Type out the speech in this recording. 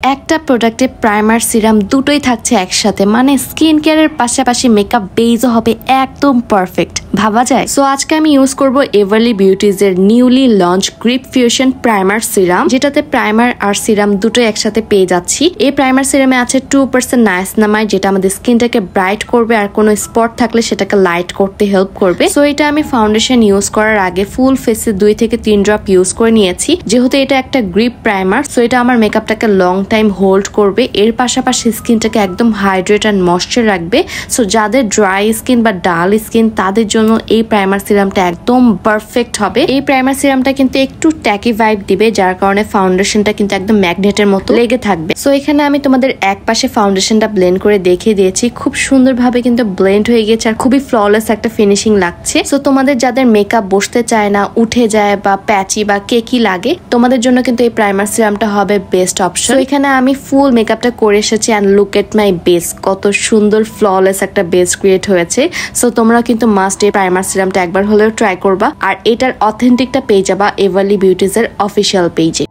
একটা প্রোডাক্টে primer serum দুটোই থাকছে একসাথে, মানে স্কিন কেয়ারের পাশাপাশি মেকআপ বেসও হবে একদম পারফেক্ট, ভাবা যায়। সো আজকে আমি ইউজ করব এভারলি বিউটিজ এর newly launch grip fusion primer serum, যেটাতে প্রাইমার আর সিরাম দুটোই একসাথে পেয়ে যাচ্ছি। এই প্রাইমার সিরামে আছে 2% নায়াসিনামাইড, যেটা আমাদের স্কিনটাকে ব্রাইট করবে আর কোনো স্পট থাকলে সেটাকে লাইট করতে হেল্প করবে। সো এটা আমি ফাউন্ডেশন ইউজ করার আগে ফুল ফেসে 2 থেকে 3 ড্রপ ইউজ করে নিয়েছি, যেহেতু এটা একটা গ্রিপ প্রাইমার। সো এটা আমার মেকআপটাকে লং টাইম হোল্ড করবে, এর পাশাপাশি স্কিনটাকে একদম হাইড্রেট এন্ড ময়েশ্চার রাখবে। সো যাদের ড্রাই স্কিন বা ডাল স্কিন তাদের জন্য এই প্রাইমার সিরামটা একদম পারফেক্ট হবে। এই প্রাইমার সিরামটা কিন্তু একটু ট্যাকি ভাইব দিবে, যার কারণে ফাউন্ডেশনটা কিন্তু একদম ম্যাগনেটের মতো লেগে থাকবে। সো এখানে আমি তোমাদের এক পাশে ফাউন্ডেশনটা ব্লেন্ড করে দেখিয়ে দিয়েছি, খুব সুন্দরভাবে কিন্তু ব্লেন্ড হয়ে গেছে আর খুবই ফ্ললেস একটা ফিনিশিং লাগছে। সো তোমাদের যাদের মেকআপ বসতে চায় না, উঠে যায় বা প্যাচি বা কেকি লাগে, তোমাদের জন্য কিন্তু এই প্রাইমার সিরামটা হবে বেস্ট অপশন। এখানে আমি ফুল মেকআপটা করে এসেছি and look at my base, কত সুন্দর ফ্ললেস একটা বেস ক্রিয়েট হয়েছে। সো তোমরা কিন্তু মাস্ট এই প্রাইমার সিরামটা একবার হলেও ট্রাই করবা, আর এটার অথেন্টিকটা পেয়ে যাবা এভারলি বিউটিজ এর অফিসিয়াল পেজে।